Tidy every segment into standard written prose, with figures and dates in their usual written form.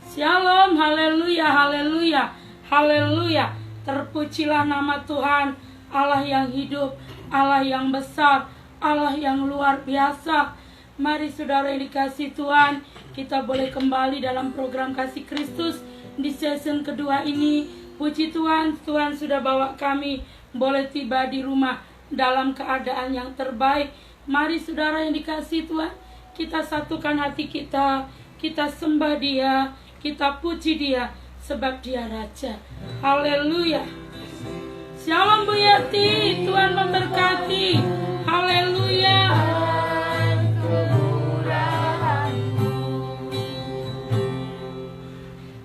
Shalom, haleluya, haleluya, haleluya. Terpujilah nama Tuhan, Allah yang hidup, Allah yang besar, Allah yang luar biasa. Mari saudara yang dikasihi Tuhan, kita boleh kembali dalam program Kasih Kristus di season kedua ini. Puji Tuhan, Tuhan sudah bawa kami boleh tiba di rumah dalam keadaan yang terbaik. Mari saudara yang dikasihi Tuhan, kita satukan hati kita sembah Dia, kita puji Dia, sebab Dia Raja. Haleluya. Shalom Bu Yati, Tuhan memberkati. Haleluya.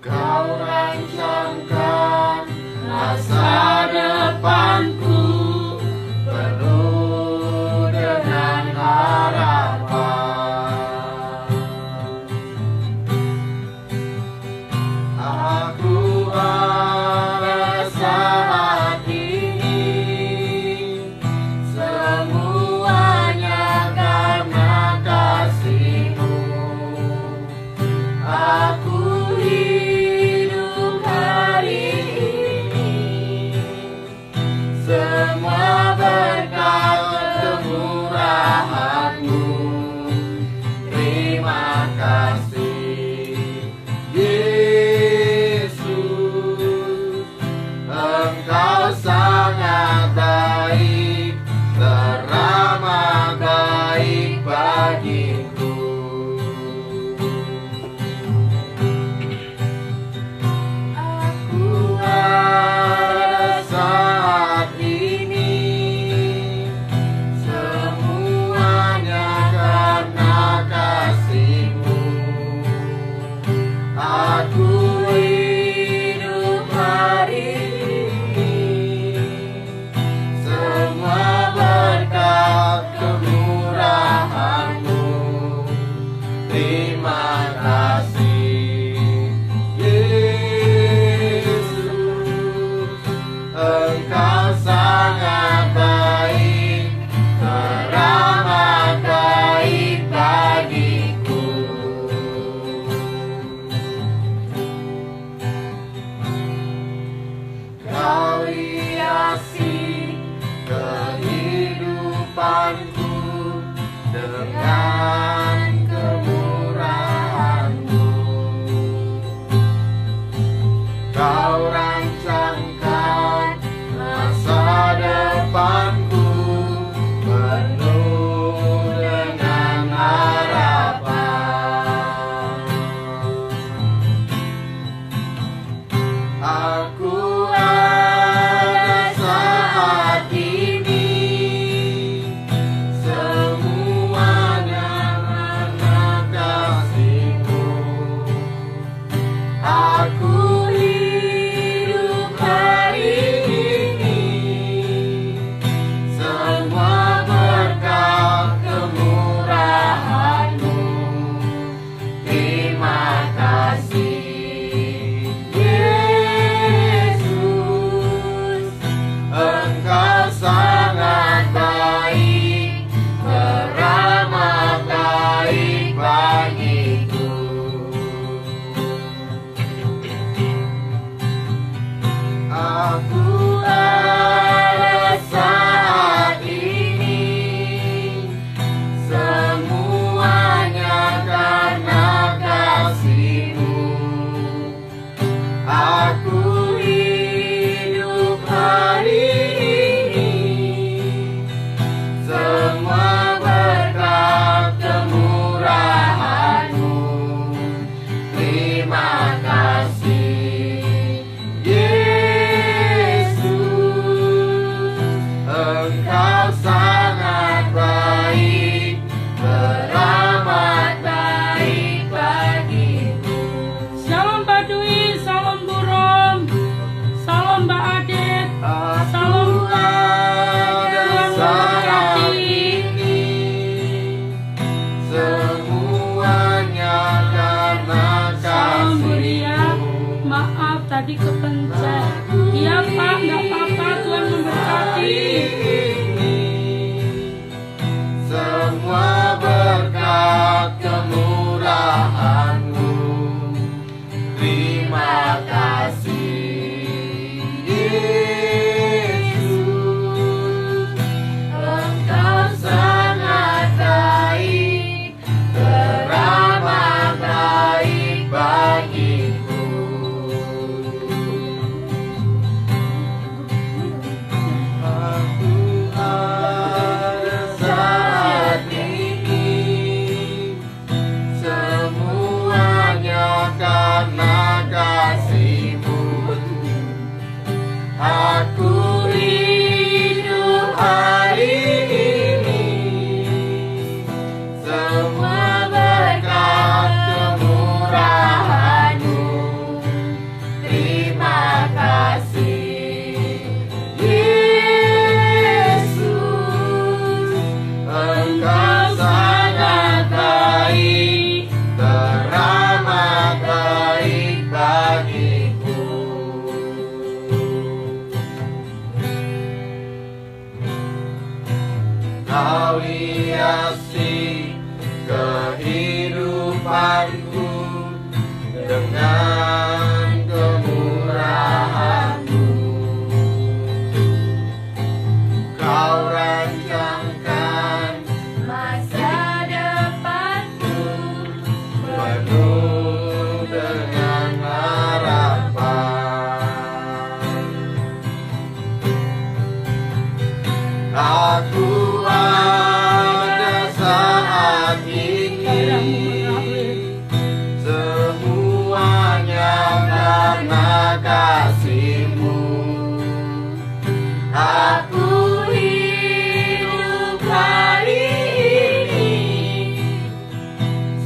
Kau rancangkan masa depanku penuh dengan harapan. Aku merasa saat ini semuanya darahmu mengalir. Semuanya karena kasih-Mu. Aku hidup hari ini,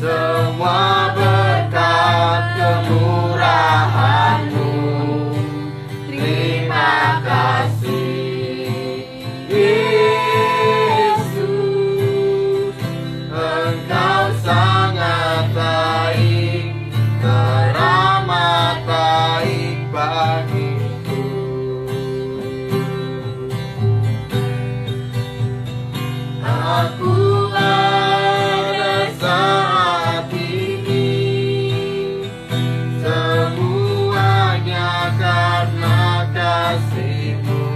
semua berkat kemurahan-Mu. Terima kasih, Yesus. Engkau sangat baik, teramat baik bagiku. Aku ada saat ini, semuanya karena kasih-Mu.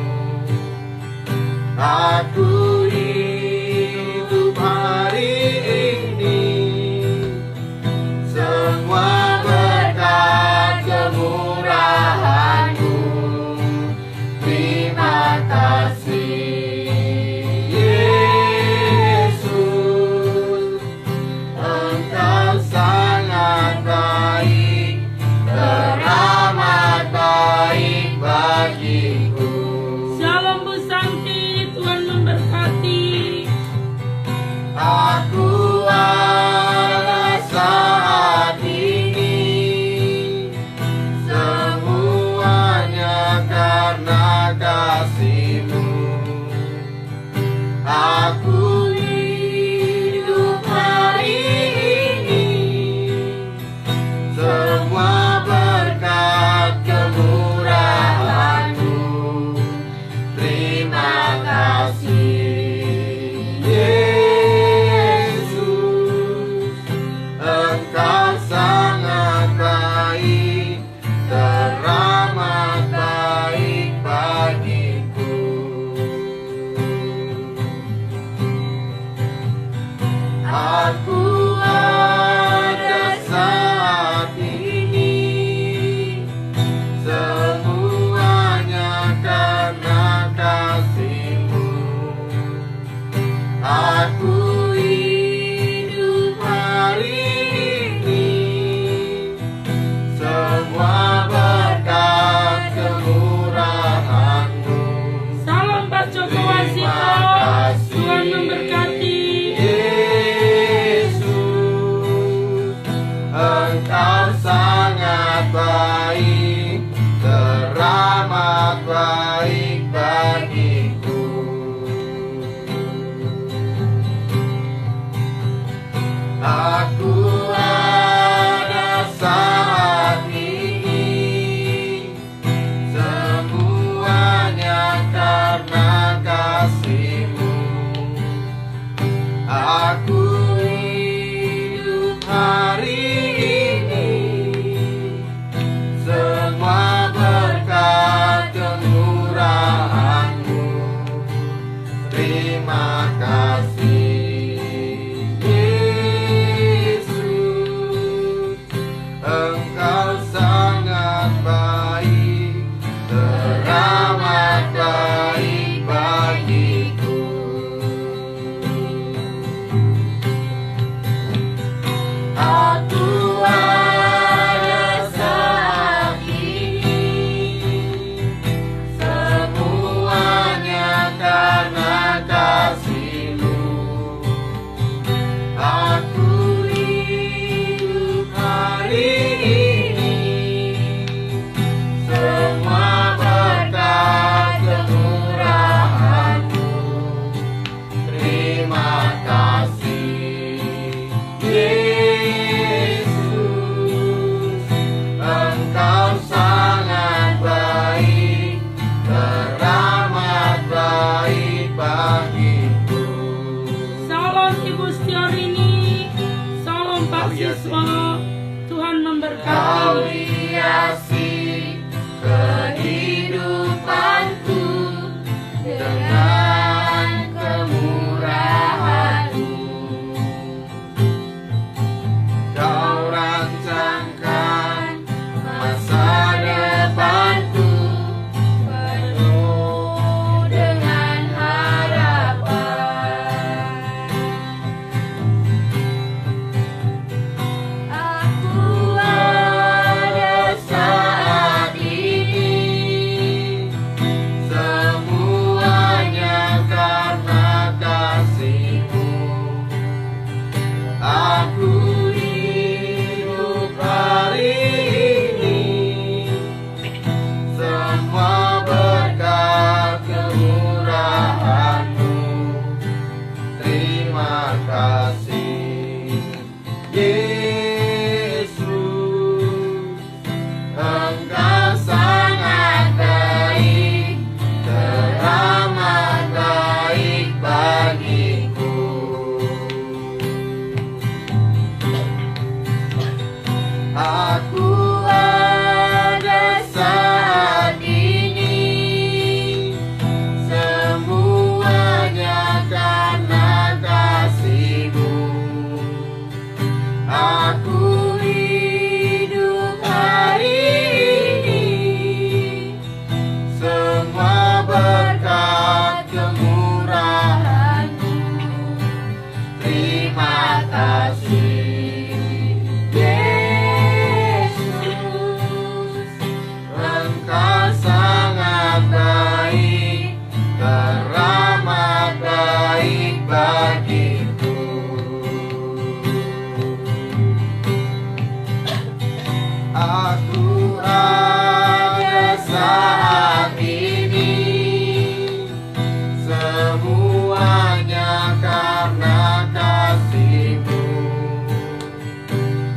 Aku hidup hari ini, semua berkat kemurahan-Mu. Terima kasih, Yesus. Engkau sangat baik, teramat baik bagiku. Shalom Bu Santi, Tuhan memberkati. Aku ada saat ini, semuanya karena kasih-Mu. Aku hidup hari ini, semua berkat kemurahan-Mu. Terima kasih, Yesus. Engkau sangat baik, teramat baik bagiku. Aku ada saat ini, semuanya karena kasih-Mu. Aku hidup hari ini, semua berkat kemurahan-Mu. Salam Pak Joko Wasito, Tuhan memberkati. Yesus, Engkau sangat baik, teramat baik bagiku. Aku ada saat ini, semuanya karena kasih-Mu. Aku hidup hari ini, semua berkat kemurahan-Mu. Terima kasih, Yesus. Engkau sangat baik, teramat baik bagiku. Aku ada saat ini, semuanya karena kasih-Mu. Aku hidup hari ini, semua berkat kemurahan-Mu. Terima kasih, Yesus. Engkau sangat baik, teramat baik bagiku. Salam Ibu Stiorini, salam Pak Siswa, Tuhan Kau memberkati. hiasi kehidupanku dengan kemurahan-Mu. Kau rancangkan masa depanku penuh dengan harapan. Aku hidup hari ini, semua berkat kemurahan-Mu. Terima kasih Yesus, Engkau sangat baik, teramat baik bagiku. Aku ada saat ini, semuanya karena kasih-Mu.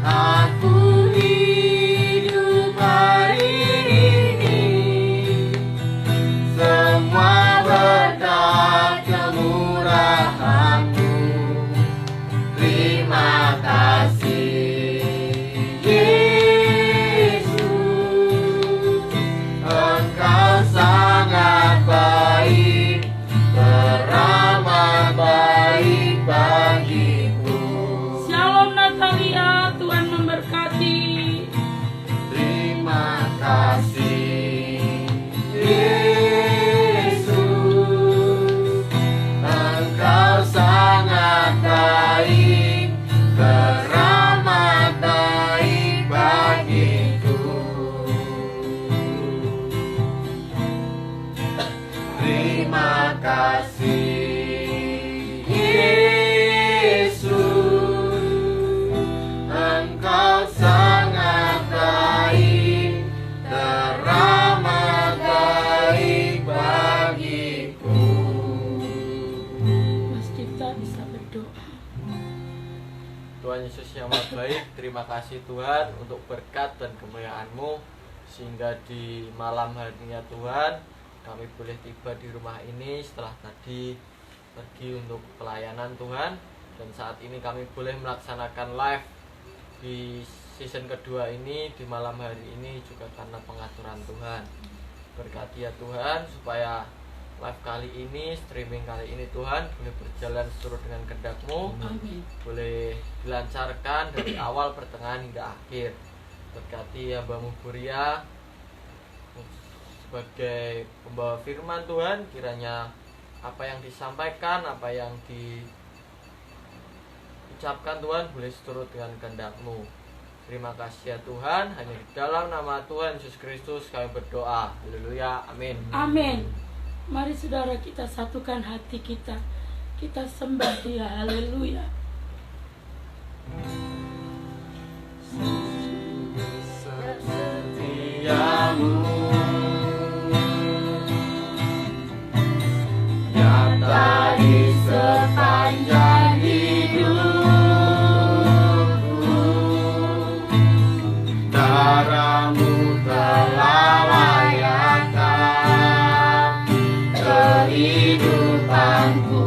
Aku hidup hari ini, semua berkat kemurahan-Mu. Terima kasih Yesus, Engkau sangat baik, teramat baik bagiku. Shalom Natalia, Tuhan memberkati. Terima kasih Yesus, Engkau sangat baik, teramat baik bagiku. Terima kasih Yesus, Engkau sangat baik, teramat baik bagiku. Mas Cipta bisa berdoa. Tuhan Yesus yang maha baik, terima kasih Tuhan untuk berkat dan kemuliaan-Mu, sehingga di malam harinya Tuhan kami boleh tiba di rumah ini setelah tadi pergi untuk pelayanan Tuhan, dan saat ini kami boleh melaksanakan live di season kedua ini di malam hari ini juga karena pengaturan Tuhan. Berkati ya Tuhan supaya live kali ini, streaming kali ini Tuhan boleh berjalan seturut dengan kehendak-Mu, Amin. boleh dilancarkan dari awal, pertengahan hingga akhir. Berkati hamba-Mu Buria sebagai pembawa firman Tuhan, kiranya apa yang disampaikan, apa yang diucapkan Tuhan boleh seturut dengan kehendak-Mu. Terima kasih ya Tuhan, hanya di dalam nama Tuhan Yesus Kristus kami berdoa. Haleluya, amin. Amin. Mari saudara kita satukan hati kita. Kita sembah Dia. Haleluya. Setiamu nyata di sepanjang hidupku. Darah-Mu telah layakkan kehidupanku.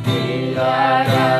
Tiada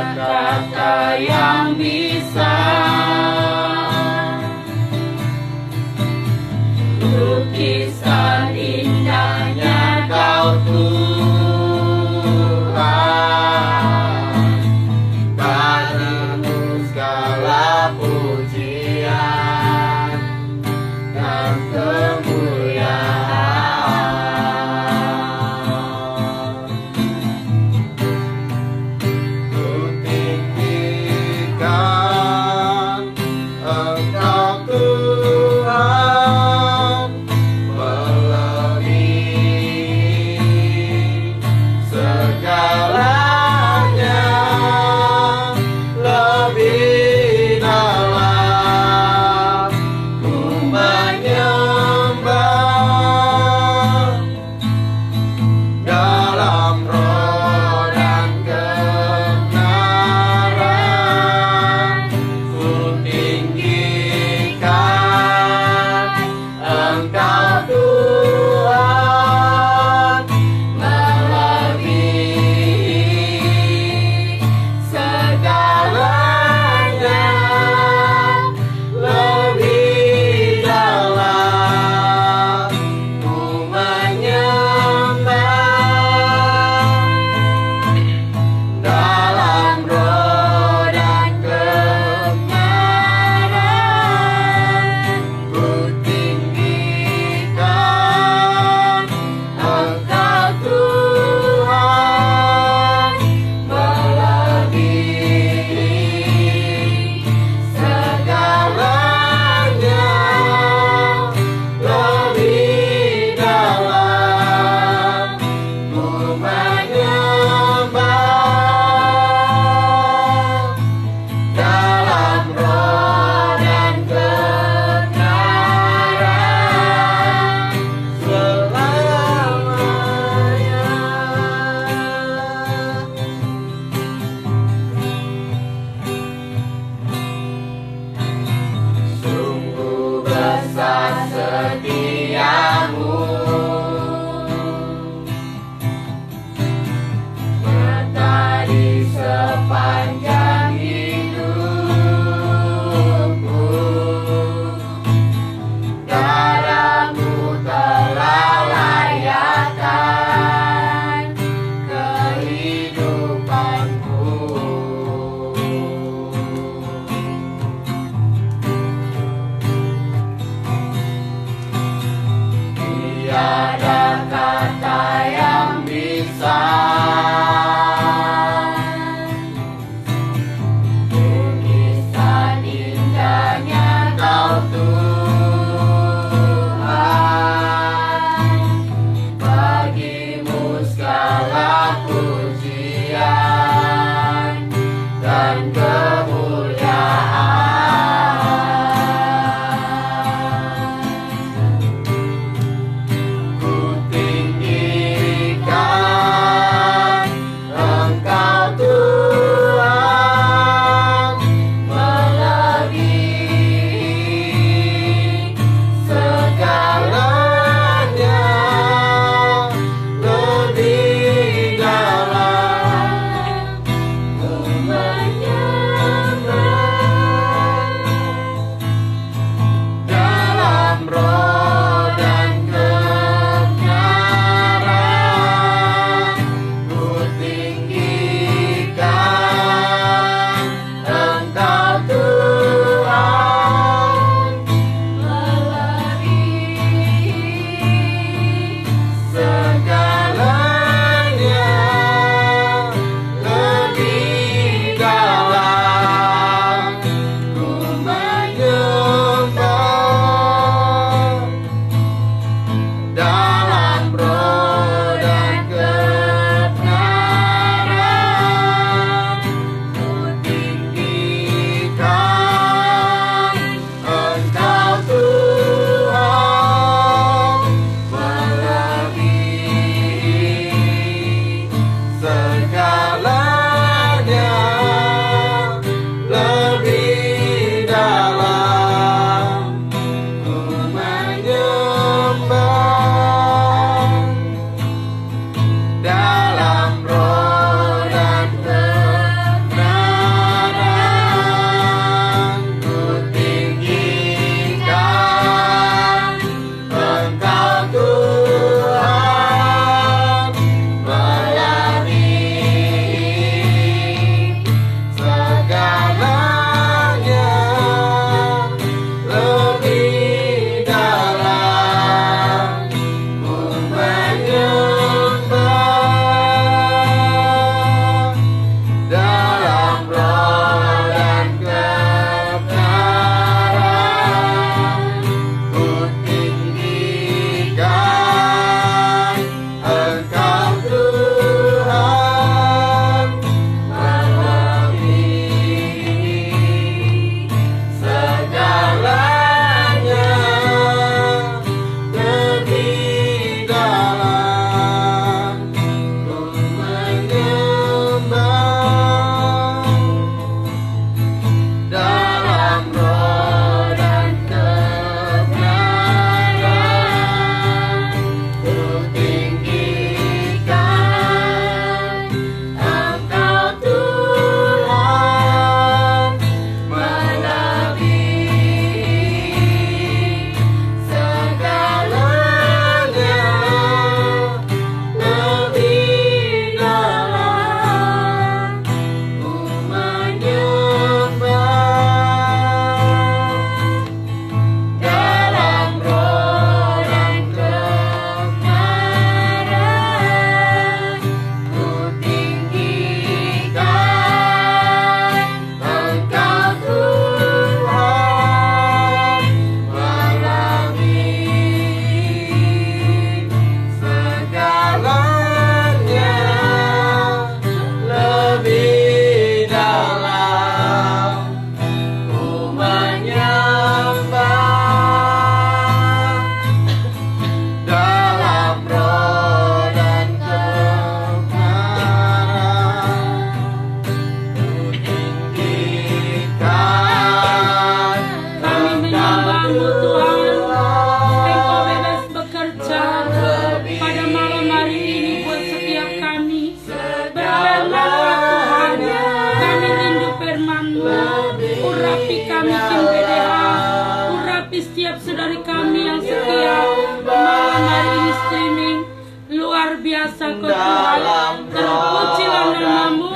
biasa Kau Tuhan. Terpujilah namamu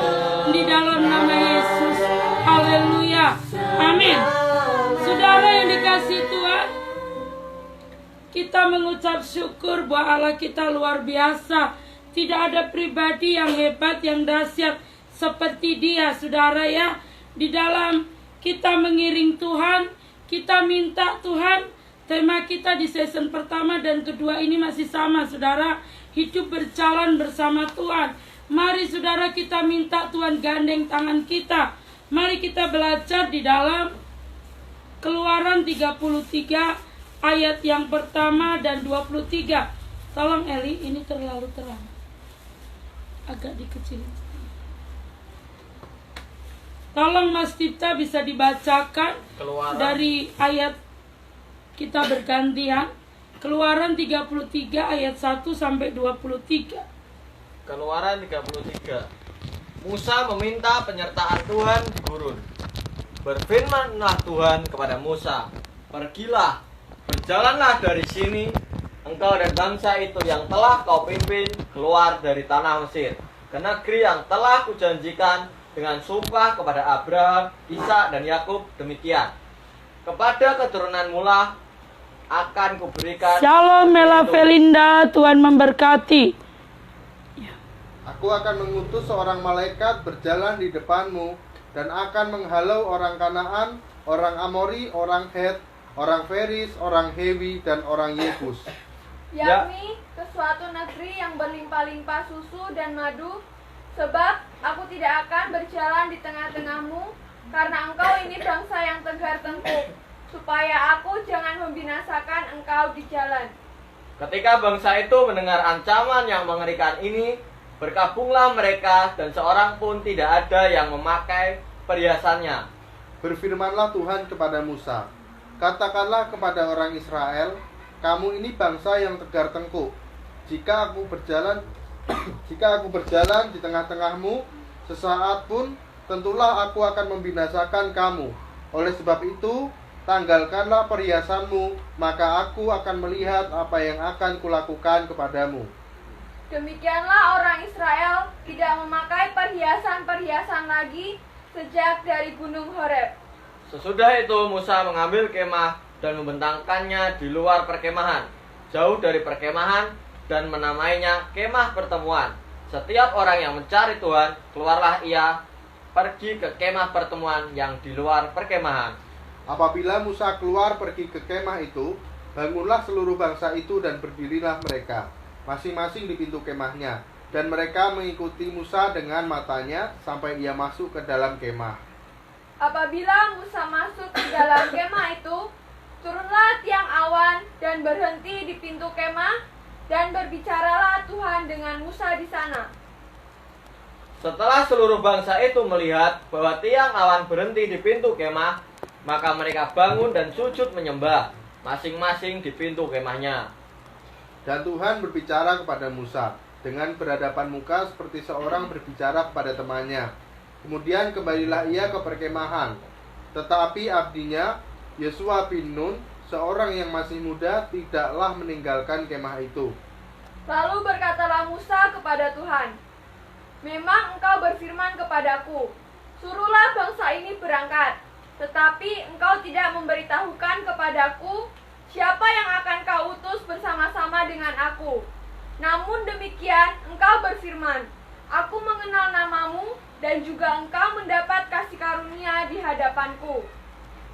di dalam nama Yesus. Haleluya. Amin. Saudara yang dikasihi Tuhan, kita mengucap syukur bahwa Allah kita luar biasa. Tidak ada pribadi yang hebat, yang dahsyat seperti Dia, saudara ya. Di dalam kita mengiring Tuhan, kita minta Tuhan. Tema kita di season pertama dan kedua ini masih sama, saudara. Hidup berjalan bersama Tuhan. Mari saudara kita minta Tuhan gandeng tangan kita. Mari kita belajar di dalam Keluaran 33 ayat yang pertama dan 23. Tolong Eli, ini terlalu terang. Agak dikecilin. Tolong Mas Tifta bisa dibacakan Keluaran. dari ayat kita bergantian. Keluaran 33 ayat 1 sampai 23. Keluaran 33. Musa meminta penyertaan Tuhan di gurun. Berfirmanlah Tuhan kepada Musa, "Pergilah, berjalanlah dari sini, engkau dan bangsa itu yang telah kau pimpin keluar dari tanah Mesir, ke negeri yang telah kujanjikan dengan sumpah kepada Abraham, Ishak dan Yakub demikian. Kepada keturunanmu lah akan kuberikan." Shalom Mela Felinda, Tuhan memberkati. Aku akan mengutus seorang malaikat berjalan di depanmu dan akan menghalau orang Kanaan, orang Amori, orang Het, orang Feris, orang Hewi, dan orang Yebus. Yakni ke suatu negeri yang berlimpah-limpah susu dan madu, sebab aku tidak akan berjalan di tengah-tengahmu, karena engkau ini bangsa yang tegar tengkuk, supaya aku jangan membinasakan engkau di jalan. Ketika bangsa itu mendengar ancaman yang mengerikan ini, berkabunglah mereka dan seorang pun tidak ada yang memakai perhiasannya. Berfirmanlah Tuhan kepada Musa, "Katakanlah kepada orang Israel, kamu ini bangsa yang tegar tengkuk. Jika aku berjalan di tengah-tengahmu, sesaat pun tentulah aku akan membinasakan kamu. Oleh sebab itu, tanggalkanlah perhiasanmu, maka aku akan melihat apa yang akan kulakukan kepadamu." Demikianlah orang Israel tidak memakai perhiasan-perhiasan lagi sejak dari gunung Horeb. Sesudah itu Musa mengambil kemah dan membentangkannya di luar perkemahan, jauh dari perkemahan, dan menamainya kemah pertemuan. Setiap orang yang mencari Tuhan, keluarlah ia pergi ke kemah pertemuan yang di luar perkemahan. Apabila Musa keluar pergi ke kemah itu, bangunlah seluruh bangsa itu dan berdirilah mereka, masing-masing di pintu kemahnya. Dan mereka mengikuti Musa dengan matanya sampai ia masuk ke dalam kemah. Apabila Musa masuk ke dalam kemah itu, turunlah tiang awan dan berhenti di pintu kemah, dan berbicaralah Tuhan dengan Musa di sana. Setelah seluruh bangsa itu melihat bahwa tiang awan berhenti di pintu kemah, maka mereka bangun dan sujud menyembah, masing-masing di pintu kemahnya. Dan Tuhan berbicara kepada Musa dengan berhadapan muka seperti seorang berbicara kepada temannya. Kemudian kembalilah ia ke perkemahan. Tetapi abdinya, Yesua bin Nun, seorang yang masih muda, tidaklah meninggalkan kemah itu. Lalu berkatalah Musa kepada Tuhan, "Memang engkau berfirman kepadaku, suruhlah bangsa ini berangkat. Tetapi engkau tidak memberitahukan kepadaku siapa yang akan kau utus bersama-sama dengan aku. Namun demikian engkau berfirman, aku mengenal namamu, dan juga engkau mendapat kasih karunia di hadapanku.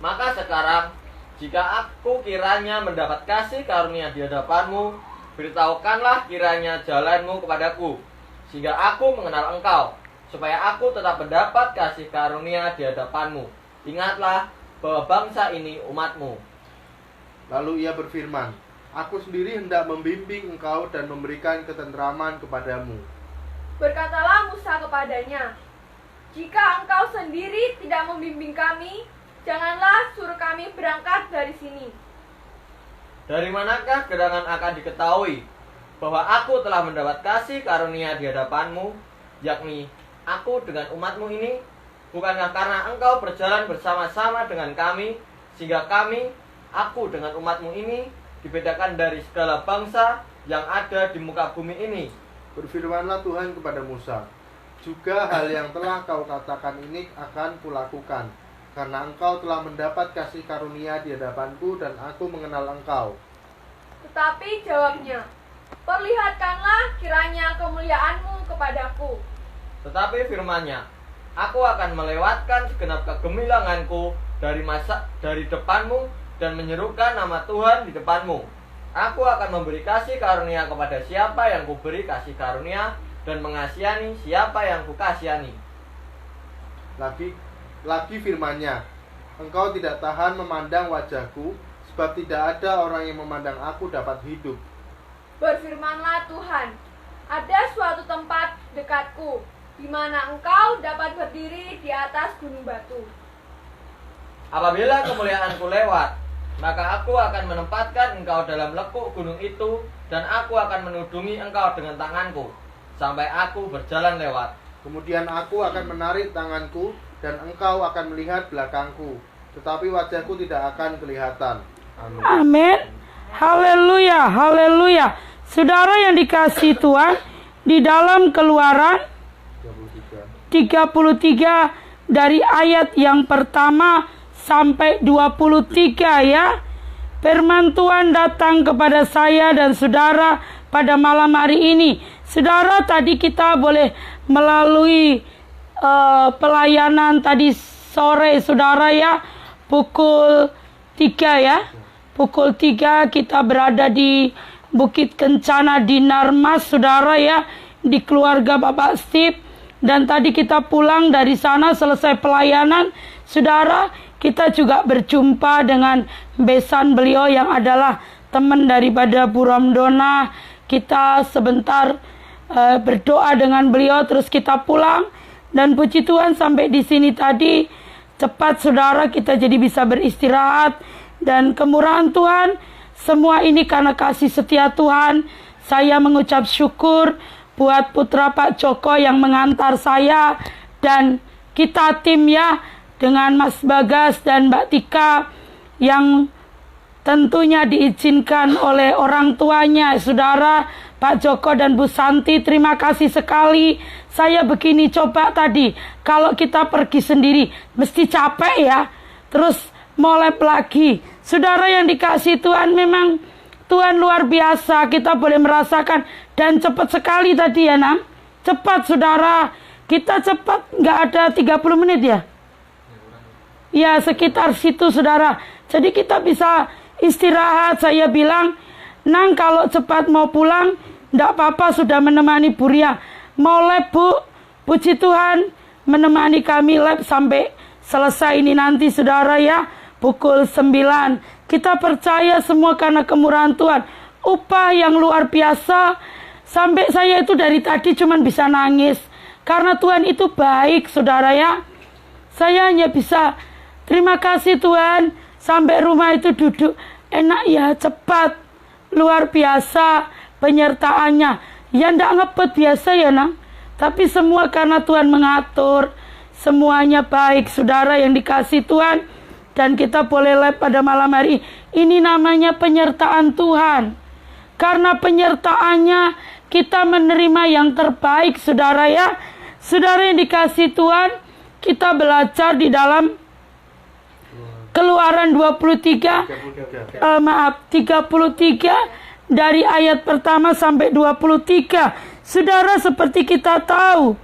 Maka sekarang, jika aku kiranya mendapat kasih karunia di hadapanmu, beritahukanlah kiranya jalanmu kepadaku, sehingga aku mengenal engkau, supaya aku tetap mendapat kasih karunia di hadapanmu. Ingatlah bahwa bangsa ini umatmu." Lalu ia berfirman, "Aku sendiri hendak membimbing engkau dan memberikan ketentraman kepadamu." Berkatalah Musa kepadanya, "Jika engkau sendiri tidak membimbing kami, janganlah suruh kami berangkat dari sini." Dari manakah gerangan akan diketahui bahwa aku telah mendapat kasih karunia di hadapanmu, yakni aku dengan umatmu ini? Bukankah karena engkau berjalan bersama-sama dengan kami, sehingga aku dengan umatmu ini, dibedakan dari segala bangsa yang ada di muka bumi ini? Berfirmanlah Tuhan kepada Musa, juga hal yang telah kau katakan ini akan kulakukan, karena engkau telah mendapat kasih karunia di hadapanku dan aku mengenal engkau. Tetapi jawabnya, perlihatkanlah kiranya kemuliaanmu kepadaku. Tetapi firman-Nya, aku akan melewatkan segenap kegemilanganku dari depanmu dan menyerukan nama Tuhan di depanmu. Aku akan memberi kasih karunia kepada siapa yang kuberi kasih karunia dan mengasihani siapa yang kukasihani. Lagi firman-Nya, engkau tidak tahan memandang wajahku, sebab tidak ada orang yang memandang aku dapat hidup. Berfirmanlah Tuhan, ada suatu tempat dekatku, di mana engkau dapat berdiri di atas gunung batu. Apabila kemuliaanku lewat, maka aku akan menempatkan engkau dalam lekuk gunung itu, dan aku akan menudungi engkau dengan tanganku, sampai aku berjalan lewat. Kemudian aku akan menarik tanganku, dan engkau akan melihat belakangku, tetapi wajahku tidak akan kelihatan. Amin. Amin. Haleluya, haleluya. Saudara yang dikasihi Tuhan, di dalam Keluaran 33 dari ayat yang pertama sampai 23 ya. Firman Tuhan datang kepada saya dan saudara pada malam hari ini. Saudara, tadi kita boleh melalui pelayanan tadi sore saudara ya, pukul 3 ya. Pukul 3 kita berada di Bukit Kencana di Narmas saudara ya, di keluarga Bapak Steve. Dan tadi kita pulang dari sana selesai pelayanan saudara, kita juga berjumpa dengan besan beliau yang adalah teman daripada Bu Ramdona. Kita sebentar berdoa dengan beliau, terus kita pulang. Dan puji Tuhan sampai di sini tadi cepat saudara, kita jadi bisa beristirahat. Dan kemurahan Tuhan, semua ini karena kasih setia Tuhan. Saya mengucap syukur buat putra Pak Joko yang mengantar saya, dan kita tim ya, dengan Mas Bagas dan Mbak Tika yang tentunya diizinkan oleh orang tuanya saudara Pak Joko dan Bu Santi. Terima kasih sekali. Saya begini, coba tadi kalau kita pergi sendiri mesti capek ya, terus mau lab lagi. Saudara yang dikasih Tuhan, memang Tuhan luar biasa, kita boleh merasakan. Dan cepat sekali tadi ya Nam, cepat saudara, kita cepat, nggak ada 30 menit ya. Ya sekitar situ saudara. Jadi kita bisa istirahat. Saya bilang, Nang kalau cepat mau pulang, enggak apa-apa, sudah menemani Bu Ria. Mau lab Bu, puji Tuhan, menemani kami lab sampai selesai ini nanti saudara ya, pukul 9. Kita percaya semua karena kemurahan Tuhan. Upah yang luar biasa. Sampai saya itu dari tadi cuman bisa nangis. Karena Tuhan itu baik saudara ya. Saya hanya bisa terima kasih Tuhan, sampai rumah itu duduk enak ya, cepat, luar biasa penyertaannya. Ya ndak ngepet biasa ya Nang, tapi semua karena Tuhan mengatur. Semuanya baik saudara yang dikasih Tuhan. Dan kita boleh live pada malam hari ini, namanya penyertaan Tuhan. Karena penyertaannya kita menerima yang terbaik saudara ya. Saudara yang dikasih Tuhan, kita belajar di dalam Keluaran 33 dari ayat pertama sampai 23. Saudara, seperti kita tahu,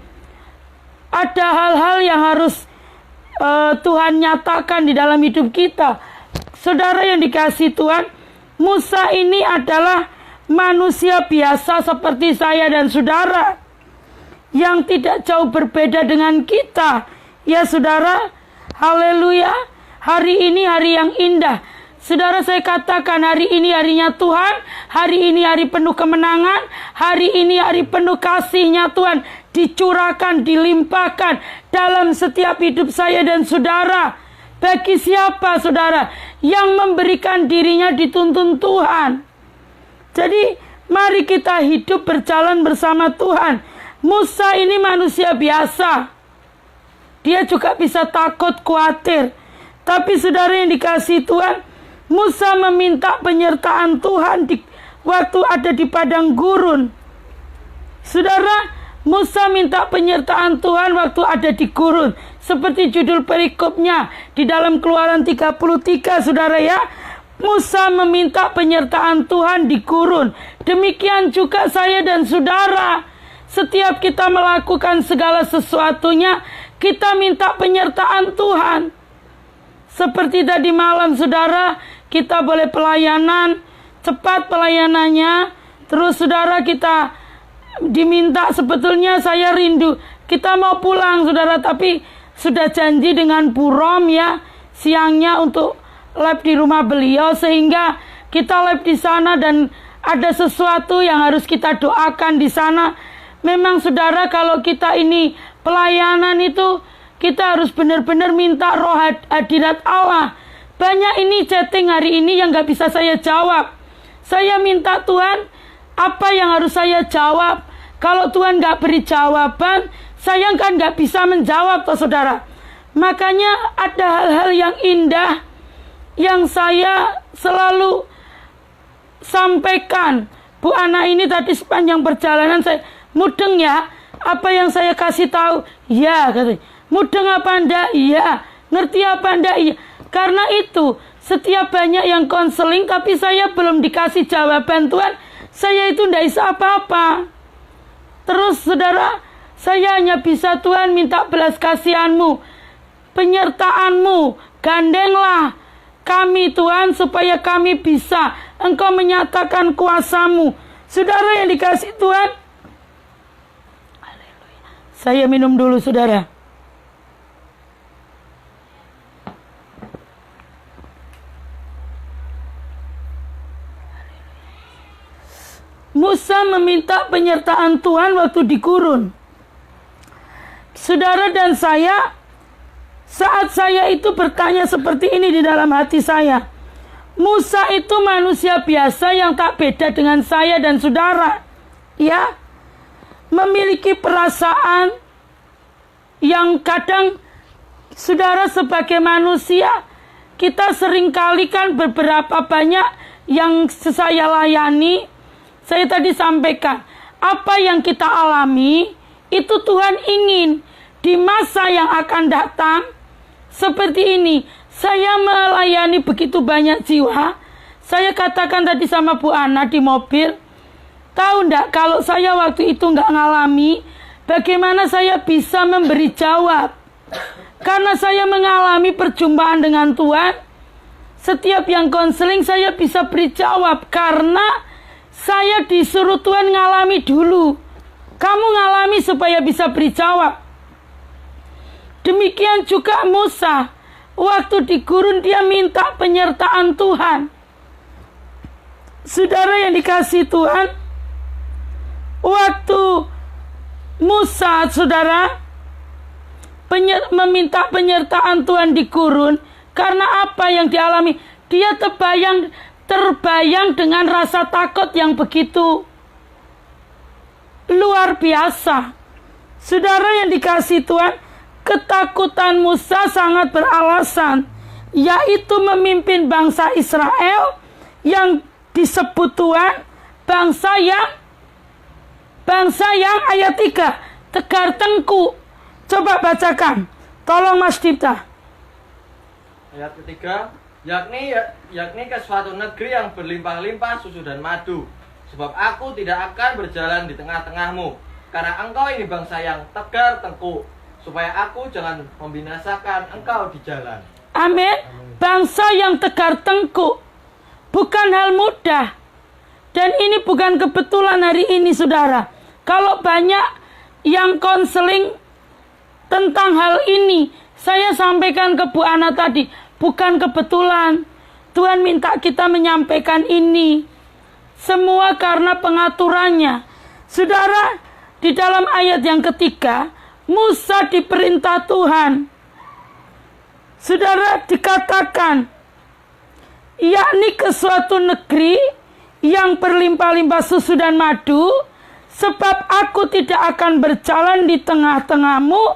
ada hal-hal yang harus Tuhan nyatakan di dalam hidup kita. Saudara yang dikasih Tuhan, Musa ini adalah manusia biasa seperti saya dan saudara, yang tidak jauh berbeda dengan kita. Ya saudara, haleluya. Hari ini hari yang indah. Saudara, saya katakan hari ini harinya Tuhan. Hari ini hari penuh kemenangan. Hari ini hari penuh kasih-Nya Tuhan dicurahkan, dilimpahkan dalam setiap hidup saya dan saudara. Bagi siapa saudara yang memberikan dirinya dituntun Tuhan. Jadi mari kita hidup berjalan bersama Tuhan. Musa ini manusia biasa. Dia juga bisa takut, khawatir. Tapi saudara yang dikasih Tuhan, Musa meminta penyertaan Tuhan waktu ada di padang gurun. Saudara, Musa minta penyertaan Tuhan waktu ada di gurun. Seperti judul perikopnya di dalam Keluaran 33, saudara ya. Musa meminta penyertaan Tuhan di gurun. Demikian juga saya dan saudara. Setiap kita melakukan segala sesuatunya, kita minta penyertaan Tuhan. Seperti tadi malam, saudara, kita boleh pelayanan, cepat pelayanannya. Terus saudara, kita diminta, sebetulnya saya rindu, kita mau pulang saudara, tapi sudah janji dengan Purom ya, siangnya untuk lab di rumah beliau, sehingga kita lab di sana dan ada sesuatu yang harus kita doakan di sana. Memang saudara, kalau kita ini pelayanan itu, kita harus benar-benar minta roh hadirat Allah. Banyak ini chatting hari ini yang gak bisa saya jawab. Saya minta Tuhan, apa yang harus saya jawab? Kalau Tuhan gak beri jawaban, saya kan gak bisa menjawab toh saudara. Makanya ada hal-hal yang indah yang saya selalu sampaikan. Bu Ana ini tadi sepanjang perjalanan saya mudeng ya, apa yang saya kasih tahu? Ya, katanya. Mudeng apa enggak? Iya. Ngerti apa enggak? Iya. Karena itu, setiap banyak yang konseling tapi saya belum dikasih jawaban Tuhan, saya itu enggak bisa apa-apa. Terus saudara, saya hanya bisa Tuhan minta belas kasihan-Mu, penyertaan-Mu, gandenglah kami Tuhan supaya kami bisa Engkau menyatakan kuasa-Mu. Saudara yang dikasih Tuhan, saya minum dulu saudara. Musa meminta penyertaan Tuhan waktu di gurun. Saudara dan saya, saat saya itu bertanya seperti ini di dalam hati saya. Musa itu manusia biasa yang tak beda dengan saya dan saudara. Ya, memiliki perasaan yang kadang saudara sebagai manusia, kita seringkali kan beberapa banyak yang saya layani. Saya tadi sampaikan, apa yang kita alami, itu Tuhan ingin di masa yang akan datang. Seperti ini, saya melayani begitu banyak jiwa. Saya katakan tadi sama Bu Ana di mobil, tahu enggak kalau saya waktu itu enggak ngalami, bagaimana saya bisa memberi jawab? Karena saya mengalami perjumpaan dengan Tuhan, setiap yang konseling saya bisa beri jawab, karena saya disuruh Tuhan ngalami dulu. Kamu ngalami supaya bisa beri jawab. Demikian juga Musa. Waktu di gurun dia minta penyertaan Tuhan. Saudara yang dikasih Tuhan, waktu Musa, saudara, meminta penyertaan Tuhan di gurun, karena apa yang dialami? Dia terbayang dengan rasa takut yang begitu luar biasa. Saudara yang dikasih Tuhan, ketakutan Musa sangat beralasan, yaitu memimpin bangsa Israel yang disebut Tuhan bangsa yang ayat 3 tegar tengkuk. Coba bacakan, tolong Mas Dipta. Ayat ketiga, yakni ke suatu negeri yang berlimpah-limpah susu dan madu. Sebab aku tidak akan berjalan di tengah-tengahmu, karena engkau ini bangsa yang tegar tengkuk, supaya aku jangan membinasakan engkau di jalan. Amin. Bangsa yang tegar tengkuk bukan hal mudah. Dan ini bukan kebetulan hari ini saudara. Kalau banyak yang konseling tentang hal ini, saya sampaikan ke Bu Ana tadi, bukan kebetulan. Tuhan minta kita menyampaikan ini. Semua karena pengaturannya. Saudara, di dalam ayat yang ketiga, Musa diperintah Tuhan. Saudara, dikatakan, yakni ke suatu negeri yang berlimpah-limpah susu dan madu, sebab aku tidak akan berjalan di tengah-tengahmu,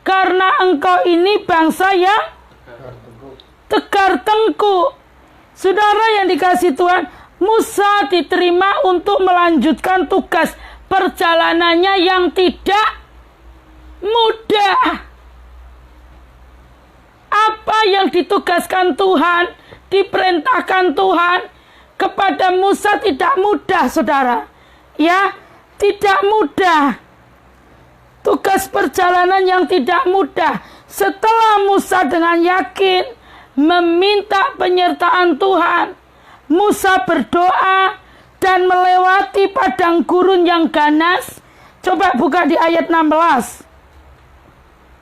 karena engkau ini bangsa yang tegar tengkuk. Saudara yang dikasih Tuhan, Musa diterima untuk melanjutkan tugas perjalanannya yang tidak mudah. Apa yang ditugaskan Tuhan, diperintahkan Tuhan kepada Musa tidak mudah, saudara. Ya, tidak mudah. Tugas perjalanan yang tidak mudah. Setelah Musa dengan yakin meminta penyertaan Tuhan, Musa berdoa dan melewati padang gurun yang ganas. Coba buka di ayat 16.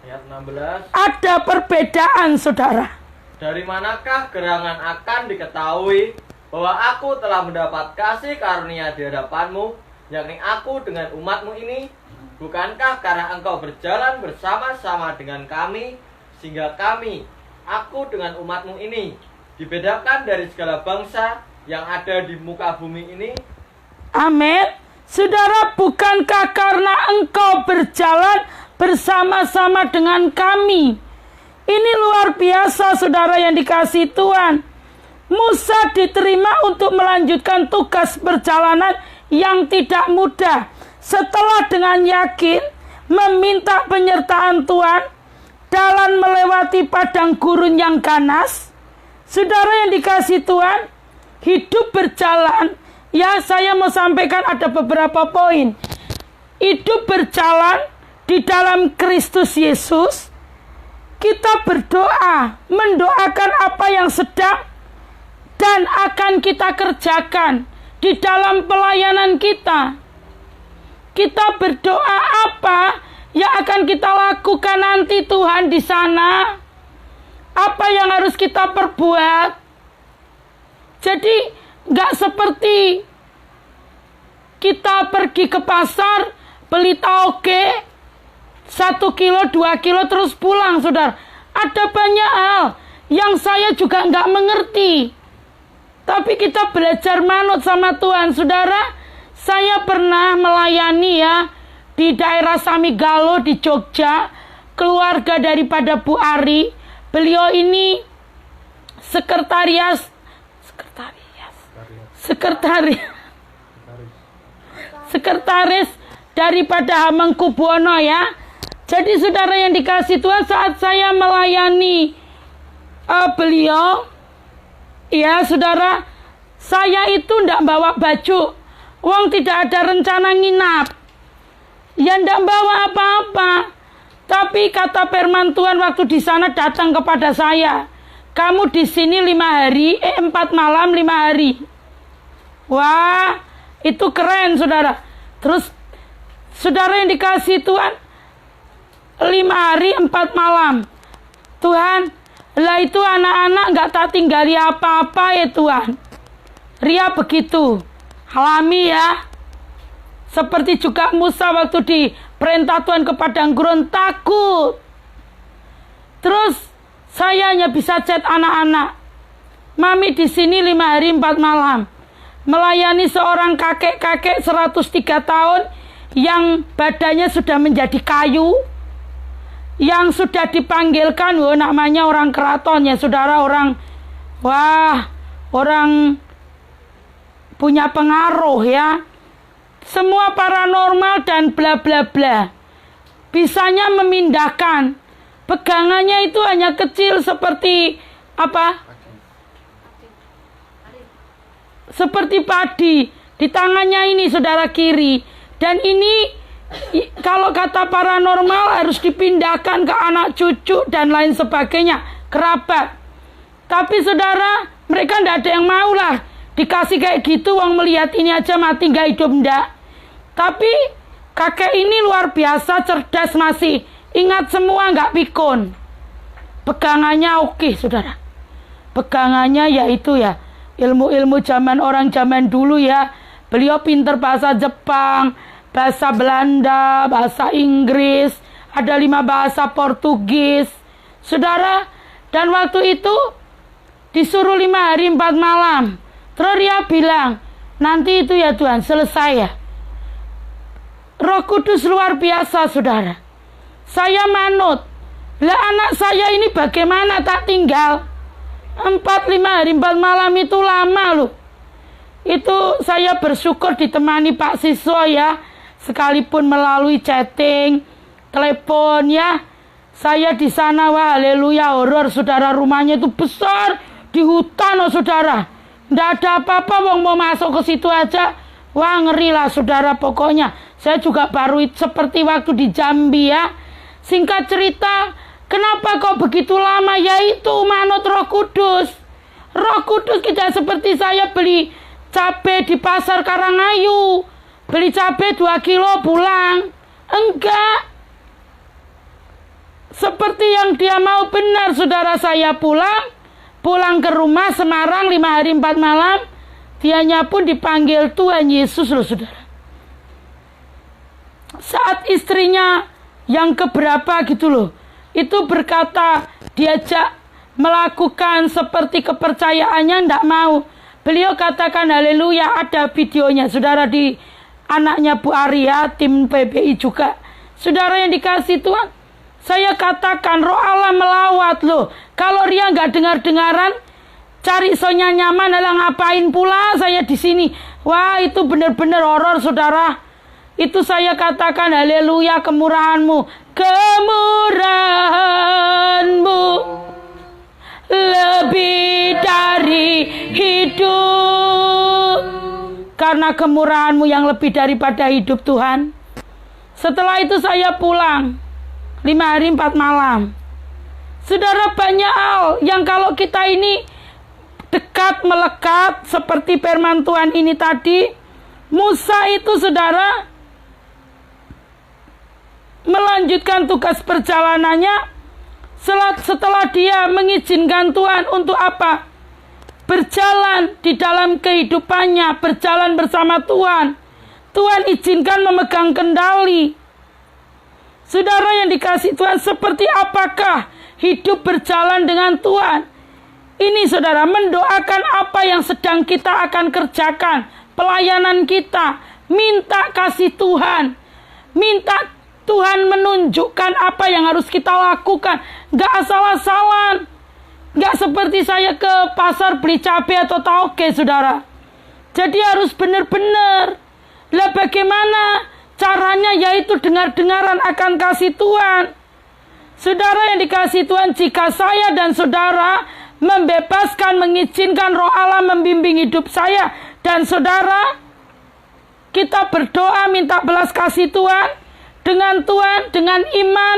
Ayat 16. Ada perbedaan, saudara. Dari manakah gerangan akan diketahui bahwa aku telah mendapat kasih karunia di hadapanmu, yakni aku dengan umatmu ini? Bukankah karena engkau berjalan bersama-sama dengan kami, sehingga kami, aku dengan umatmu ini, dibedakan dari segala bangsa yang ada di muka bumi ini? Amin. Saudara, bukankah karena engkau berjalan bersama-sama dengan kami? Ini luar biasa, saudara yang dikasihi Tuhan. Musa diterima untuk melanjutkan tugas perjalanan yang tidak mudah. Setelah dengan yakin meminta penyertaan Tuhan dalam melewati padang gurun yang ganas. Saudara yang dikasihi Tuhan, hidup berjalan. Ya, saya mau sampaikan ada beberapa poin. Hidup berjalan di dalam Kristus Yesus. Kita berdoa, mendoakan apa yang sedang dan akan kita kerjakan di dalam pelayanan kita. Kita berdoa apa yang akan kita lakukan nanti Tuhan di sana. Apa yang harus kita perbuat. Jadi gak seperti kita pergi ke pasar, beli tauge 1 kilo, 2 kilo terus pulang, saudara. Ada banyak hal yang saya juga gak mengerti. Tapi kita belajar manut sama Tuhan, saudara. Saya pernah melayani ya di daerah Samigalo di Jogja, keluarga daripada Bu Ari. Beliau ini sekretaris daripada Hamengkubuwono ya. Jadi saudara yang dikasihi Tuhan, saat saya melayani beliau, ya saudara, saya itu ndak bawa baju. Uang tidak ada rencana nginap. Ya ndak bawa apa-apa. Tapi kata firman Tuhan waktu di sana datang kepada saya, kamu di sini 5 hari, 4 malam 5 hari. Wah, itu keren saudara. Terus saudara yang dikasihi Tuhan, 5 hari 4 malam. Tuhan, lah itu anak-anak gak tak tinggali apa-apa ya Tuhan. Ria begitu. Alami ya. Seperti juga Musa waktu di perintah Tuhan ke padang gurun, takut. Terus saya hanya bisa chat anak-anak. Mami di sini 5 hari 4 malam. Melayani seorang kakek-kakek 103 tahun yang badannya sudah menjadi kayu. Yang sudah dipanggilkan, namanya orang keraton ya saudara, orang punya pengaruh ya. Semua paranormal dan bla bla bla. Bisanya memindahkan. Pegangannya itu hanya kecil seperti apa? Seperti padi. Di tangannya ini saudara kiri. Dan ini kalau kata paranormal harus dipindahkan ke anak cucu dan lain sebagainya, kerabat. Tapi saudara, mereka tidak ada yang mau lah dikasih kayak gitu, uang melihat ini aja mati nggak hidup ndak. Tapi kakek ini luar biasa cerdas, masih ingat semua, nggak pikun. Pegangannya oke saudara. Pegangannya yaitu ya ilmu-ilmu orang zaman dulu ya. Beliau pinter bahasa Jepang, bahasa Belanda, bahasa Inggris, ada 5 bahasa Portugis. Saudara, dan waktu itu disuruh 5 hari 4 malam. Terus dia bilang, nanti itu ya Tuhan, selesai ya. Roh Kudus luar biasa saudara. Saya manut. Lah anak saya ini bagaimana tak tinggal 4-5 hari 4 malam itu lama loh. Itu saya bersyukur ditemani Pak Siswa ya. sekalipun melalui chatting, telepon ya. Saya di sana, wah haleluya, horor saudara, rumahnya itu besar di hutan oh saudara. Nggak ada apa-apa, wong mau masuk ke situ aja. Wah ngeri lah saudara pokoknya. Saya juga baru seperti waktu di Jambi ya. Singkat cerita, kenapa kok begitu lama? Yaitu manut Roh Kudus. Roh Kudus tidak seperti saya beli cabai di pasar Karangayu. Beli cabai 2 kilo pulang. Enggak. Seperti yang dia mau, benar saudara. Saya pulang ke rumah Semarang 5 hari 4 malam. Dianya pun dipanggil Tuhan Yesus loh saudara. Saat istrinya yang keberapa gitu loh, itu berkata diajak melakukan seperti kepercayaannya, ndak mau. Beliau katakan haleluya, ada videonya saudara di anaknya Bu Arya, tim PBI juga. Saudara yang dikasih Tuhan, saya katakan roh Allah melawat loh. Kalau Ria nggak dengar-dengaran, cari sonya nyaman, adalah ngapain pula saya di sini. Wah itu benar-benar horor saudara. Itu saya katakan haleluya, kemurahanmu. Kemurahanmu lebih dari hidup. Karena kemurahanmu yang lebih daripada hidup Tuhan. Setelah itu saya pulang 5 hari 4 malam. Saudara, banyak hal yang kalau kita ini dekat melekat seperti firman Tuhan ini tadi. Musa itu saudara melanjutkan tugas perjalanannya setelah dia mengizinkan Tuhan untuk apa? Berjalan di dalam kehidupannya, berjalan bersama Tuhan. Tuhan izinkan memegang kendali. Saudara yang dikasih Tuhan, seperti apakah hidup berjalan dengan Tuhan? Ini saudara, mendoakan apa yang sedang kita akan kerjakan, pelayanan kita, minta kasih Tuhan, minta Tuhan menunjukkan apa yang harus kita lakukan. Gak asal-asalan. Gak seperti saya ke pasar beli cabai atau tauge saudara. Jadi harus benar-benar. Lah bagaimana caranya? Yaitu dengar-dengaran akan kasih Tuhan. Saudara yang dikasih Tuhan, jika saya dan saudara membebaskan, mengizinkan roh Allah membimbing hidup saya dan saudara, kita berdoa minta belas kasih Tuhan dengan Tuhan, dengan iman.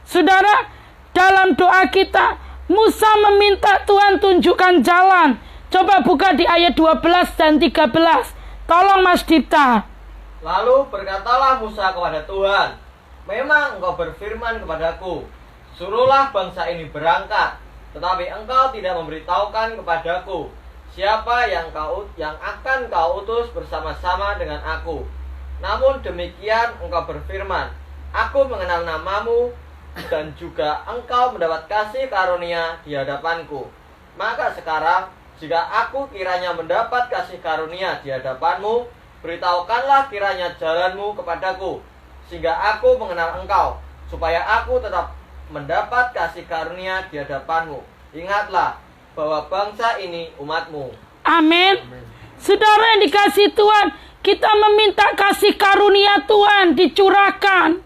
Saudara, dalam doa kita, Musa meminta Tuhan tunjukkan jalan. Coba buka di ayat 12 dan 13. Tolong Mas Dipta. Lalu berkatalah Musa kepada Tuhan, memang engkau berfirman kepadaku, suruhlah bangsa ini berangkat, tetapi engkau tidak memberitahukan kepadaku siapa yang akan kau utus bersama-sama dengan aku. Namun demikian engkau berfirman, aku mengenal namamu, dan juga engkau mendapat kasih karunia di hadapanku. Maka sekarang, jika aku kiranya mendapat kasih karunia di hadapanmu, beritahukanlah kiranya jalanmu kepadaku, sehingga aku mengenal engkau, supaya aku tetap mendapat kasih karunia di hadapanmu. Ingatlah bahwa bangsa ini umatmu. Amin. Saudara yang dikasih Tuhan, kita meminta kasih karunia Tuhan dicurahkan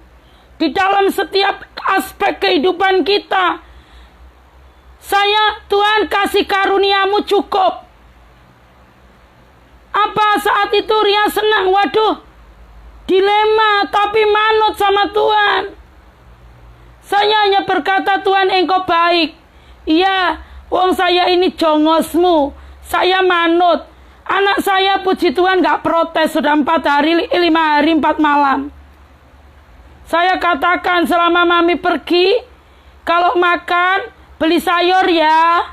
di dalam setiap aspek kehidupan kita. Tuhan kasih karuniamu cukup. Apa saat itu Ria senang? Waduh, dilema, tapi manut sama Tuhan. Saya hanya berkata, Tuhan engkau baik. Iya, wong saya ini jongosmu. Saya manut. Anak saya puji Tuhan gak protes. Sudah 4 hari, 5 hari 4 malam. Saya katakan selama mami pergi, kalau makan beli sayur ya,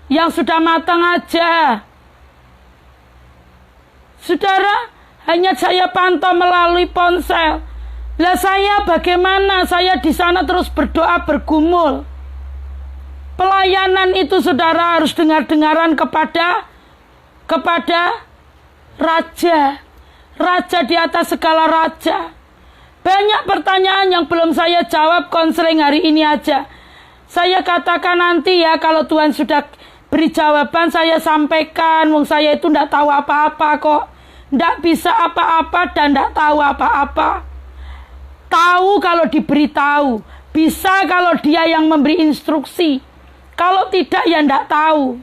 yang sudah matang aja. Saudara, hanya saya pantau melalui ponsel. Lah saya bagaimana? Saya di sana terus berdoa bergumul. Pelayanan itu saudara harus dengar-dengaran kepada raja. Raja di atas segala raja. Banyak pertanyaan yang belum saya jawab konseling hari ini aja. Saya katakan nanti ya, kalau Tuhan sudah beri jawaban saya sampaikan. Wong saya itu tidak tahu apa-apa kok. Tidak bisa apa-apa dan tidak tahu apa-apa. Tahu kalau diberitahu. Bisa kalau dia yang memberi instruksi. Kalau tidak ya tidak tahu.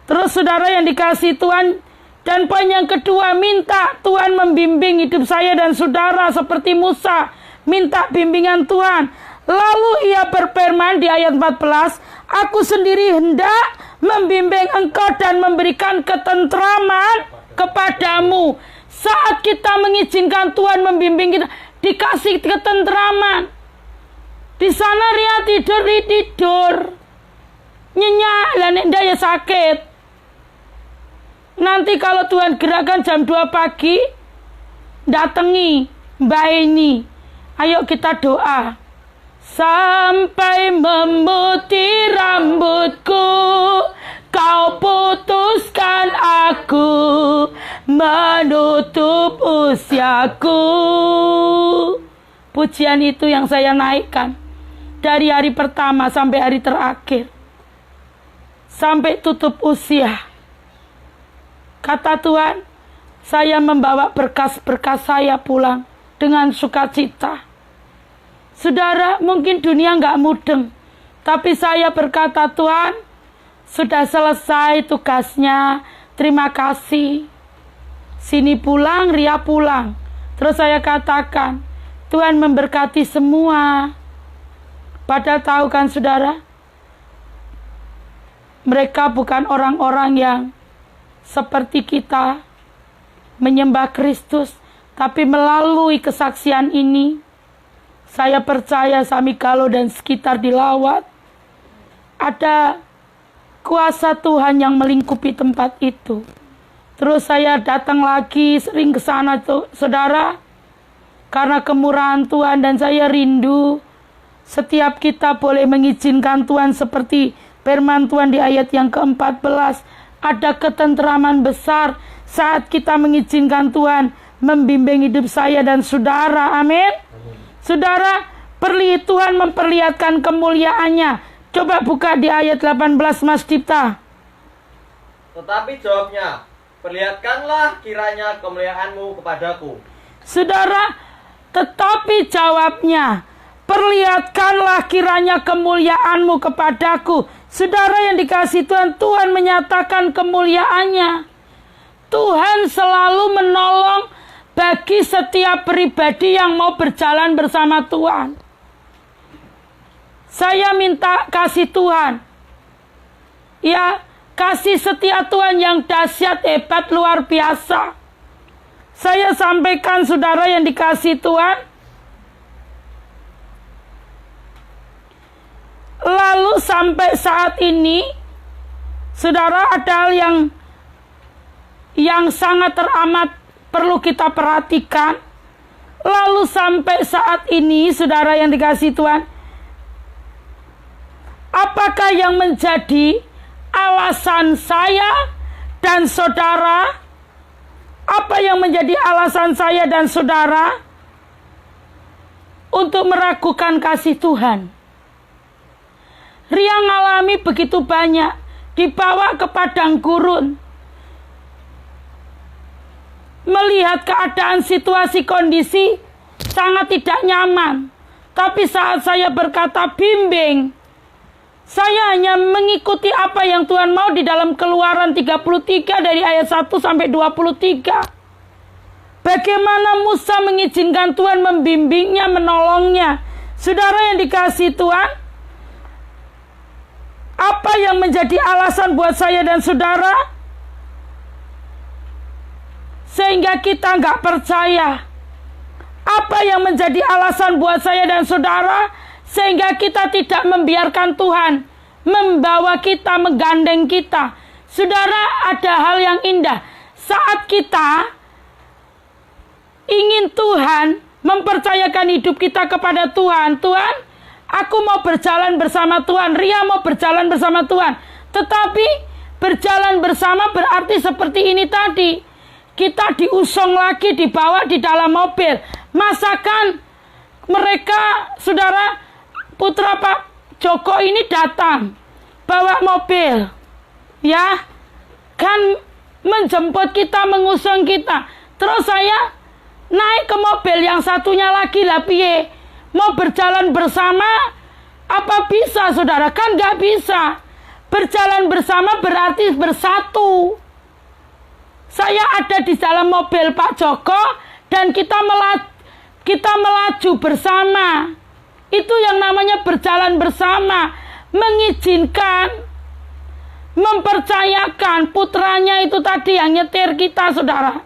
Terus saudara yang dikasihi Tuhan. Dan poin yang kedua, minta Tuhan membimbing hidup saya dan saudara seperti Musa. Minta bimbingan Tuhan. Lalu ia berfirman di ayat 14, aku sendiri hendak membimbing engkau dan memberikan ketentraman kepadamu. Saat kita mengizinkan Tuhan membimbing kita, dikasih ketentraman. Di sana Ria tidur. Nyenyak, dan enggak ya sakit. Nanti kalau Tuhan gerakkan jam 2 pagi, datangi Mbak Eni. Ayo kita doa. Sampai memutih rambutku, kau putuskan aku menutup usiaku. Pujian itu yang saya naikkan dari hari pertama sampai hari terakhir, sampai tutup usia. Kata Tuhan, saya membawa berkas-berkas saya pulang dengan sukacita. Saudara, mungkin dunia nggak mudeng, tapi saya berkata, Tuhan, sudah selesai tugasnya, terima kasih. Sini pulang, Ria pulang. Terus saya katakan, Tuhan memberkati semua. Padahal tahu kan saudara, mereka bukan orang-orang yang seperti kita menyembah Kristus, tapi melalui kesaksian ini, saya percaya Samigalo dan sekitar dilawat. Ada kuasa Tuhan yang melingkupi tempat itu. Terus saya datang lagi, sering ke sana saudara, karena kemurahan Tuhan, dan saya rindu setiap kita boleh mengizinkan Tuhan seperti firman Tuhan di ayat yang ke-14. Ada ketentraman besar saat kita mengizinkan Tuhan membimbing hidup saya dan saudara. Amin. Saudara, Tuhan memperlihatkan kemuliaannya. Coba buka di ayat 18 Mas Dipta. Tetapi jawabnya, perlihatkanlah kiranya kemuliaanmu kepadaku. Saudara, tetapi jawabnya, perlihatkanlah kiranya kemuliaanmu kepadaku. Saudara yang dikasihi Tuhan, Tuhan menyatakan kemuliaannya. Tuhan selalu menolong bagi setiap pribadi yang mau berjalan bersama Tuhan. Saya minta kasih Tuhan. Ya, kasih setia Tuhan yang dahsyat, hebat, luar biasa. Saya sampaikan saudara yang dikasihi Tuhan. Lalu sampai saat ini, saudara, ada hal yang sangat teramat perlu kita perhatikan. Lalu sampai saat ini, saudara yang dikasihi Tuhan, apakah yang menjadi alasan saya dan saudara? Apa yang menjadi alasan saya dan saudara untuk meragukan kasih Tuhan? Ria ngalami begitu banyak, dibawa ke padang gurun, melihat keadaan situasi kondisi sangat tidak nyaman. Tapi saat saya berkata bimbing, saya hanya mengikuti apa yang Tuhan mau di dalam Keluaran 33 dari ayat 1 sampai 23. Bagaimana Musa mengizinkan Tuhan membimbingnya, menolongnya. Saudara yang dikasihi Tuhan, apa yang menjadi alasan buat saya dan saudara sehingga kita nggak percaya? Apa yang menjadi alasan buat saya dan saudara sehingga kita tidak membiarkan Tuhan membawa kita, menggandeng kita? Saudara, ada hal yang indah. Saat kita ingin Tuhan mempercayakan hidup kita kepada Tuhan, Tuhan, aku mau berjalan bersama Tuhan, Ria mau berjalan bersama Tuhan. Tetapi berjalan bersama berarti seperti ini tadi. Kita diusung lagi, dibawa di dalam mobil. Masakan mereka, saudara, putra Pak Joko ini datang bawa mobil, ya kan, menjemput kita, mengusung kita. Terus saya naik ke mobil yang satunya lagi, lah piye? Mau berjalan bersama, apa bisa saudara? Kan gak bisa. Berjalan bersama berarti bersatu. Saya ada di dalam mobil Pak Joko dan kita melaju bersama. Itu yang namanya berjalan bersama. Mengizinkan, mempercayakan putranya itu tadi yang nyetir kita, saudara.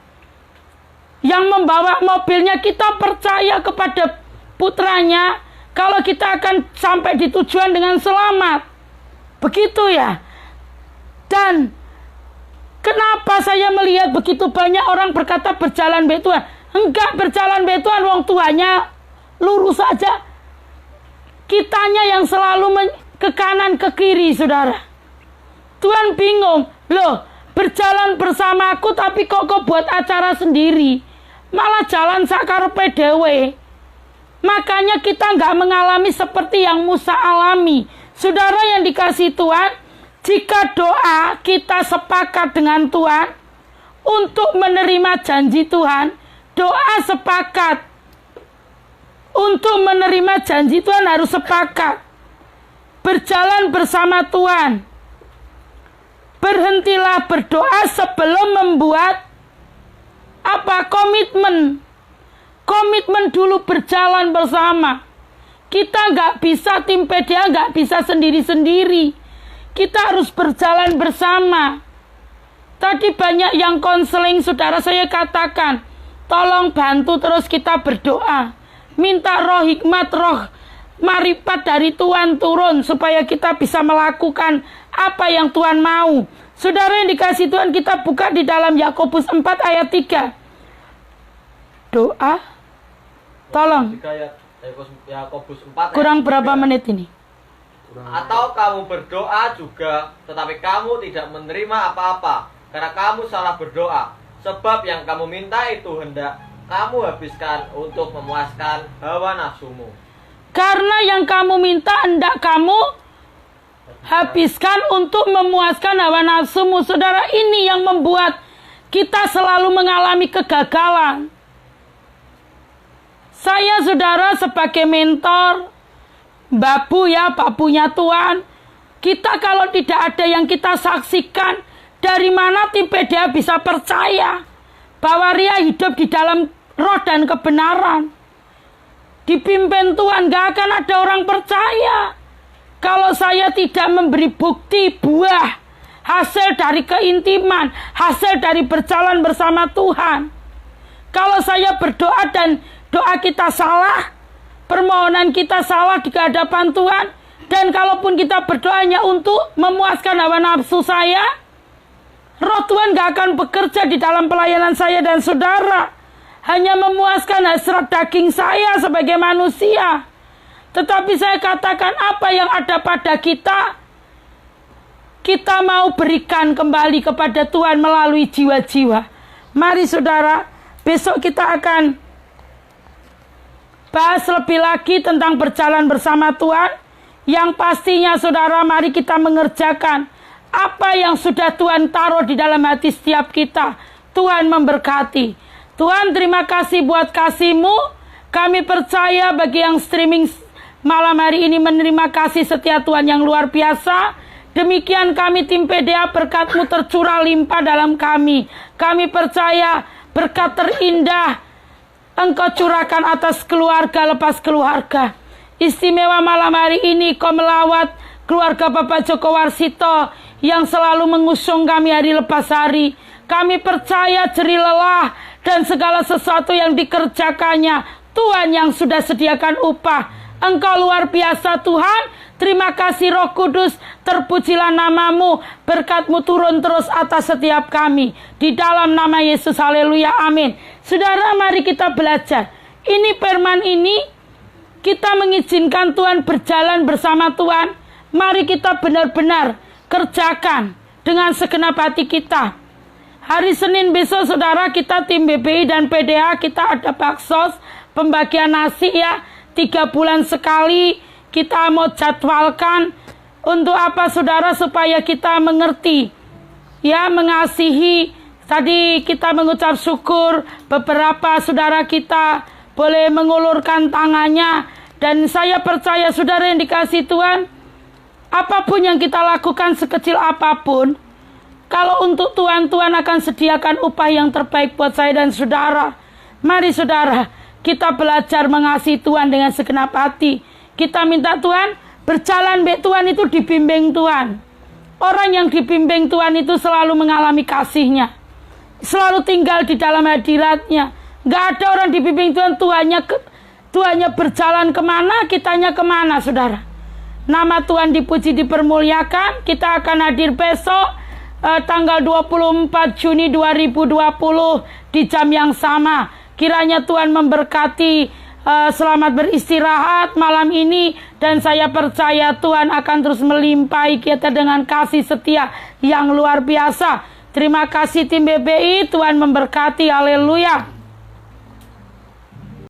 Yang membawa mobilnya, kita percaya kepada putranya kalau kita akan sampai di tujuan dengan selamat. Begitu ya. Dan kenapa saya melihat begitu banyak orang berkata berjalan be Tuhan? Enggak berjalan be Tuhan, wong Tuhannya lurus saja. Kitanya yang selalu ke kanan ke kiri, saudara. Tuhan bingung, loh berjalan bersama aku tapi kok buat acara sendiri, malah jalan sakarepe dhewe. Makanya kita nggak mengalami seperti yang Musa alami. Saudara yang dikasih Tuhan, jika doa kita sepakat dengan Tuhan untuk menerima janji Tuhan, doa sepakat untuk menerima janji Tuhan harus sepakat. Berjalan bersama Tuhan. Berhentilah berdoa sebelum membuat komitmen. Komitmen dulu berjalan bersama. Kita nggak bisa, tim PDA nggak bisa sendiri-sendiri. Kita harus berjalan bersama. Tadi banyak yang konseling, saudara, saya katakan, tolong bantu terus kita berdoa. Minta roh hikmat, roh marifat dari Tuhan turun supaya kita bisa melakukan apa yang Tuhan mau. Saudara yang dikasih Tuhan, kita buka di dalam Yakobus 4 ayat 3. Doa. Tolong. Yakobus 4 Kurang berapa menit ini? Atau kamu berdoa juga, tetapi kamu tidak menerima apa-apa, karena kamu salah berdoa. Sebab yang kamu minta itu hendak kamu habiskan untuk memuaskan hawa nafsumu. Karena yang kamu minta hendak kamu habiskan untuk memuaskan hawa nafsumu. Saudara, ini yang membuat kita selalu mengalami kegagalan. Saya, saudara, sebagai mentor, babunya Tuhan, kita kalau tidak ada yang kita saksikan, dari mana tim PDA bisa percaya bahwa Ria hidup di dalam roh dan kebenaran? Dipimpin Tuhan, gak akan ada orang percaya kalau saya tidak memberi bukti buah hasil dari keintiman, hasil dari berjalan bersama Tuhan. Kalau saya berdoa dan doa kita salah, permohonan kita salah di hadapan Tuhan, dan kalaupun kita berdoanya untuk memuaskan hawa nafsu saya, roh Tuhan gak akan bekerja di dalam pelayanan saya dan saudara. Hanya memuaskan hasrat daging saya sebagai manusia. Tetapi saya katakan, apa yang ada pada kita, kita mau berikan kembali kepada Tuhan melalui jiwa-jiwa. Mari saudara, besok kita akan bahas lebih lagi tentang berjalan bersama Tuhan. Yang pastinya saudara, mari kita mengerjakan apa yang sudah Tuhan taruh di dalam hati setiap kita. Tuhan memberkati. Tuhan, terima kasih buat kasih-Mu. Kami percaya bagi yang streaming malam hari ini menerima kasih setia Tuhan yang luar biasa. Demikian kami tim PDA, berkat-Mu tercurah limpah dalam kami. Kami percaya berkat terindah Engkau curahkan atas keluarga lepas keluarga. Istimewa malam hari ini Kau melawat keluarga Bapak Joko Warsito yang selalu mengusung kami hari lepas hari. Kami percaya jerih lelah dan segala sesuatu yang dikerjakannya, Tuhan yang sudah sediakan upah. Engkau luar biasa Tuhan. Terima kasih Roh Kudus, terpujilah nama-Mu, berkat-Mu turun terus atas setiap kami. Di dalam nama Yesus, haleluya, amin. Saudara, mari kita belajar. Ini firman ini, kita mengizinkan Tuhan berjalan bersama Tuhan. Mari kita benar-benar kerjakan dengan segenap hati kita. Hari Senin besok saudara, kita tim BBI dan PDA, kita ada baksos, pembagian nasi ya, 3 bulan sekali. Kita mau jadwalkan untuk apa saudara, supaya kita mengerti ya, mengasihi Tadi kita mengucap syukur, beberapa saudara kita boleh mengulurkan tangannya. Dan saya percaya saudara yang dikasihi Tuhan, apapun yang kita lakukan sekecil apapun, kalau untuk Tuhan, Tuhan akan sediakan upah yang terbaik buat saya dan saudara. Mari saudara, kita belajar mengasihi Tuhan dengan segenap hati. Kita minta Tuhan, berjalan baik Tuhan itu dibimbing Tuhan. Orang yang dibimbing Tuhan itu selalu mengalami kasih-Nya, selalu tinggal di dalam hadirat-Nya. Gak ada orang dibimbing Tuhan, Tuhannya berjalan kemana, kitanya kemana saudara. Nama Tuhan dipuji, dipermuliakan. Kita akan hadir besok tanggal 24 Juni 2020 di jam yang sama. Kiranya Tuhan memberkati, selamat beristirahat malam ini. Dan saya percaya Tuhan akan terus melimpahi kita dengan kasih setia yang luar biasa. Terima kasih tim BBI, Tuhan memberkati, haleluya.